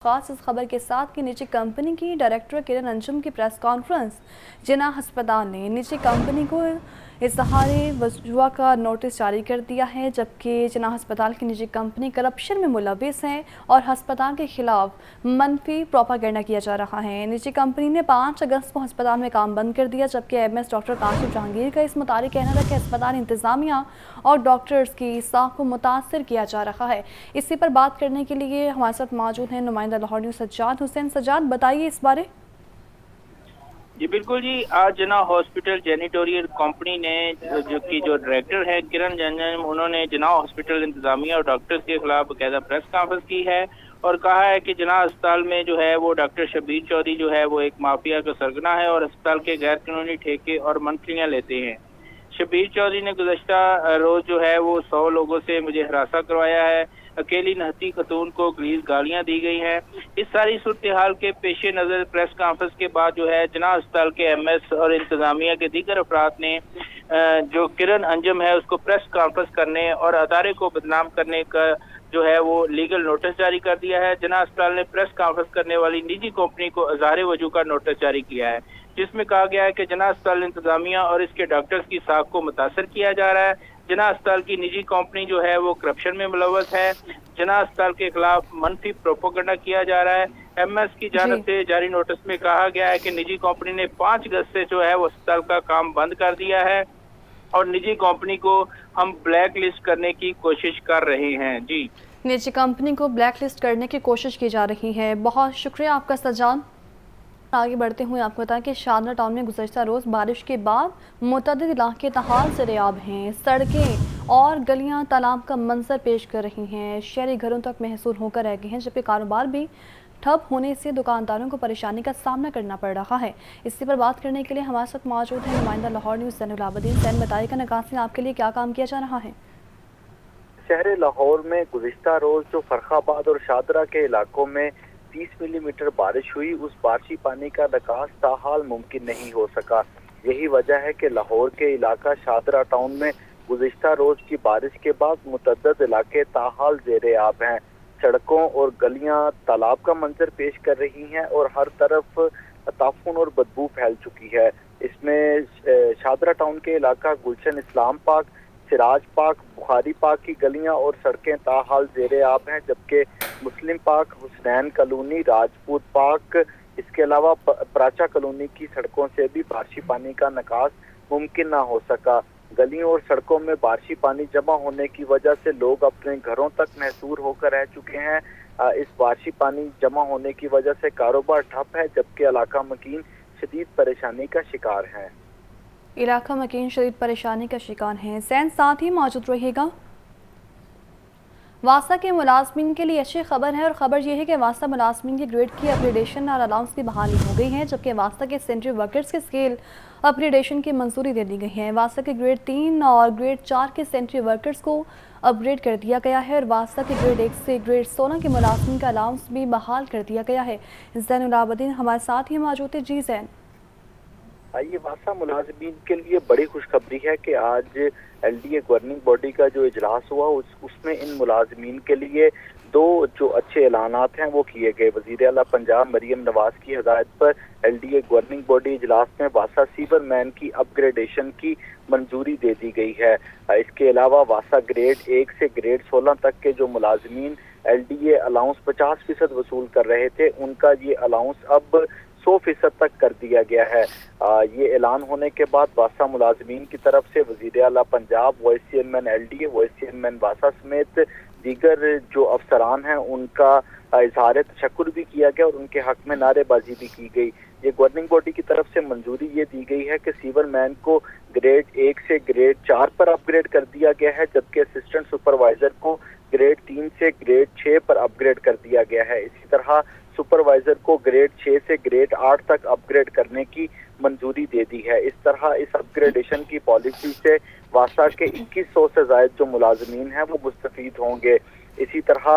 खास इस खबर के साथ कि निजी कंपनी की डायरेक्टर किरण अंजुम की प्रेस कॉन्फ्रेंस। जिन्ना अस्पताल ने निजी कंपनी को इज़हारे वजूह का नोटिस जारी कर दिया है, जबकि जिन्ना अस्पताल की निजी कंपनी करप्शन में मुलविस है और अस्पताल के खिलाफ मनफी प्रोपागेंडा किया जा रहा है। निजी कंपनी ने 5 अगस्त को अस्पताल में काम बंद कर दिया, जबकि एमएस डॉक्टर काशिफ जहांगीर का इस मुताबिक कहना था कि अस्पताल इंतजामिया और डॉक्टर्स की साख को मुतासर किया जा रहा है। इसी पर बात करने के लिए हमारे साथ मौजूद हैं नुमाइंदा लाहौर न्यूज़ सज्जाद हुसैन। सज्जाद, बताइए इस बारे। जी बिल्कुल जी, आज जिन्ना हॉस्पिटल जेनिटोरियल कंपनी ने जो डायरेक्टर है किरण अंजुम, उन्होंने जिन्ना हॉस्पिटल इंतजामिया और डॉक्टर्स के खिलाफ बाकायदा प्रेस कॉन्फ्रेंस की है और कहा है कि जिन्ना अस्पताल में जो है वो डॉक्टर शब्बीर चौधरी जो है वो एक माफिया का सरगना है और अस्पताल के गैर कानूनी ठेके और मंथलियाँ लेते हैं। शब्बीर चौधरी ने गुज़श्ता रोज जो है वो 100 लोगों से मुझे हरासा करवाया है। अकेली नहती खतून को गलीज गालियां दी गई हैं। इस सारी सूरत हाल के पेश नज़र प्रेस कॉन्फ्रेंस के बाद जो है जिन्ना अस्पताल के एमएस और इंतजामिया के दीगर अफराद ने जो किरण अंजुम है उसको प्रेस कॉन्फ्रेंस करने और अदारे को बदनाम करने का जो है वो लीगल नोटिस जारी कर दिया है। जिन्ना अस्पताल ने प्रेस कॉन्फ्रेंस करने वाली निजी कंपनी को इज़हारे वजूह का नोटिस जारी किया है, जिसमें कहा गया है कि जिन्ना अस्पताल इंतजामिया और इसके डॉक्टर्स की साख को मुतासर किया जा रहा है। जिन्ना अस्पताल की निजी कंपनी जो है वो करप्शन में मुलव्वस है। जिन्ना अस्पताल के खिलाफ मनफी प्रोपेगेंडा किया जा रहा है। एमएस की जानिब से जारी नोटिस में कहा गया है कि निजी कंपनी ने 5 अगस्त से जो है वो अस्पताल का काम बंद कर दिया है और निजी कंपनी को हम ब्लैक लिस्ट करने की कोशिश कर रहे हैं। जी, निजी कंपनी को ब्लैक लिस्ट करने की कोशिश की जा रही है। बहुत शुक्रिया आपका सज्जाद। आगे बढ़ते हुए आपको बताएं कि शादरा टाउन में गुज़श्ता रोज़ बारिश के बाद मुतअद्दिद इलाके तहाल से रेआब हैं। सड़कें और गलियां तालाब का मंजर पेश कर रही हैं। शहरी घरों तक महसूर होकर रह गए हैं, जबकि कारोबार भी ठप होने से दुकानदारों को परेशानी का सामना करना पड़ रहा है। इसी पर बात करने के लिए हमारे साथ मौजूद है नुमाइंदा लाहौर न्यूज़ ज़ैनुल। ज़ैन, बताइएगा निकासी आपके लिए क्या काम किया जा रहा है? शहर लाहौर में गुज़श्ता रोज जो फरखाबाद और शादरा के इलाकों में 30 मिलीमीटर बारिश हुई, उस बारिशी पानी का निकास ताहाल मुमकिन नहीं हो सका। यही वजह है कि लाहौर के इलाका शादरा टाउन में गुज़श्ता रोज की बारिश के बाद मुतअद्दिद इलाके ताहाल ज़ेरे आब हैं। सड़कों और गलियां तालाब का मंजर पेश कर रही हैं और हर तरफ ताफून और बदबू फैल चुकी है। इसमें शादरा टाउन के इलाका गुलशन इस्लाम पाक, सिराज पाक, बुखारी पाक की गलियां और सड़कें ताहाल ज़ेरे आब हैं, जबकि मुस्लिम पाक, हुसनैन कॉलोनी, राजपूत पाक, इसके अलावा प्राचा कॉलोनी की सड़कों से भी बारिशी पानी का निकास मुमकिन ना हो सका। गलियों और सड़कों में बारिशी पानी जमा होने की वजह से लोग अपने घरों तक महसूर होकर रह चुके हैं। इस बारिशी पानी जमा होने की वजह से कारोबार ठप है, जबकि इलाका मकीन शदीद परेशानी का शिकार है। इलाका मकीन शदीद परेशानी का शिकार हैं। सैन, साथ ही मौजूद रहिएगा। वासा के मुलाजमीन के लिए अच्छी खबर है और ख़बर यह है कि वासा मुलाजमीन के ग्रेड की अपग्रेडेशन और अलाउंस की बहाली हो गई है, जबकि वासा के सेंट्री वर्कर्स के स्केल अपग्रेडेशन की मंजूरी दे दी गई है। वासा के ग्रेड 3 और ग्रेड 4 के सेंट्री वर्कर्स को अपग्रेड कर दिया गया है और वासा के ग्रेड 1 से ग्रेड 16 के मुलाजमीन का अलाउंस भी बहाल कर दिया गया है। ज़ैनुल हमारे साथ ही मौजूद है। जी ज़ैन। ये वासा मुलाजमीन के लिए बड़ी खुशखबरी है कि आज एलडीए गवर्निंग बॉडी का जो इजलास हुआ उसमें इन मुलाजमीन के लिए 2 जो अच्छे ऐलानात हैं वो किए गए। वज़ीर आला पंजाब मरियम नवाज की हदायत पर एलडीए गवर्निंग बॉडी इजलास में वासा सीवरमैन की अपग्रेडेशन की मंजूरी दे दी गई है। इसके अलावा वासा ग्रेड 1 से ग्रेड 16 तक के जो मुलाजमीन एलडीए अलाउंस 50% वसूल कर रहे थे, उनका ये अलाउंस अब 100% तक कर दिया गया है। ये ऐलान होने के बाद वासा मुलाजमीन की तरफ से वज़ीर आला Punjab, vice chairman LDA, vice chairman वासा समेत दीगर जो अफसरान हैं उनका इजहार तशक्कुर भी किया गया और उनके हक में नारेबाजी भी की गई। ये गवर्निंग बॉडी की तरफ से मंजूरी ये दी गई है कि सीवरमैन को ग्रेड 1 से ग्रेड 4 पर अपग्रेड कर दिया गया है, जबकि असिस्टेंट सुपरवाइजर को ग्रेड 3 से ग्रेड 6 पर अपग्रेड कर दिया गया है। इसी तरह सुपरवाइजर को ग्रेड 6 से ग्रेड 8 तक अपग्रेड करने की मंजूरी दे दी है। इस तरह इस अपग्रेडेशन की पॉलिसी से वासा के 2100 से ज्यादा जो मुलाजमीन हैं वो मुस्तफीद होंगे। इसी तरह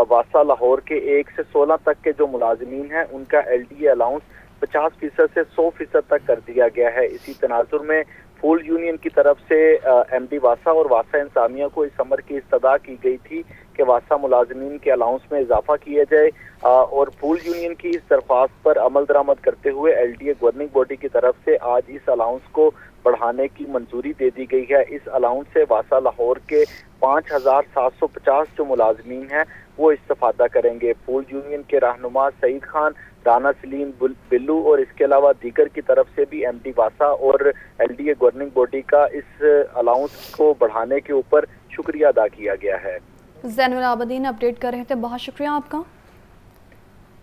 वासा लाहौर के 1 से 16 तक के जो मुलाजमीन हैं उनका एलडीए अलाउंस 50% से 100% तक कर दिया गया है। इसी तनाजुर में फूल यूनियन की तरफ से एमडी वासा और वासा इंसामिया को इस अमर की इस्तदा की गई थी कि वासा मुलाजमीन के अलाउंस में इजाफा किया जाए और फूल यूनियन की इस दरख्वास्त पर अमल दरामद करते हुए एलडीए गवर्निंग बॉडी की तरफ से आज इस अलाउंस को बढ़ाने की मंजूरी दे दी गई है। इस अलाउंस से वासा लाहौर के 5,750 जो मुलाजमीन हैं वो इस्तेफादा करेंगे। फूल यूनियन के रहनुमा सईद खान, राना सलीम, बिल्लू और इसके अलावा दीगर की तरफ से भी एमडी वासा और एलडीए गवर्निंग बॉडी का इस अलाउंस को बढ़ाने के ऊपर शुक्रिया अदा किया गया है। ज़ैनुल आबदीन अपडेट कर रहे थे, बहुत शुक्रिया आपका।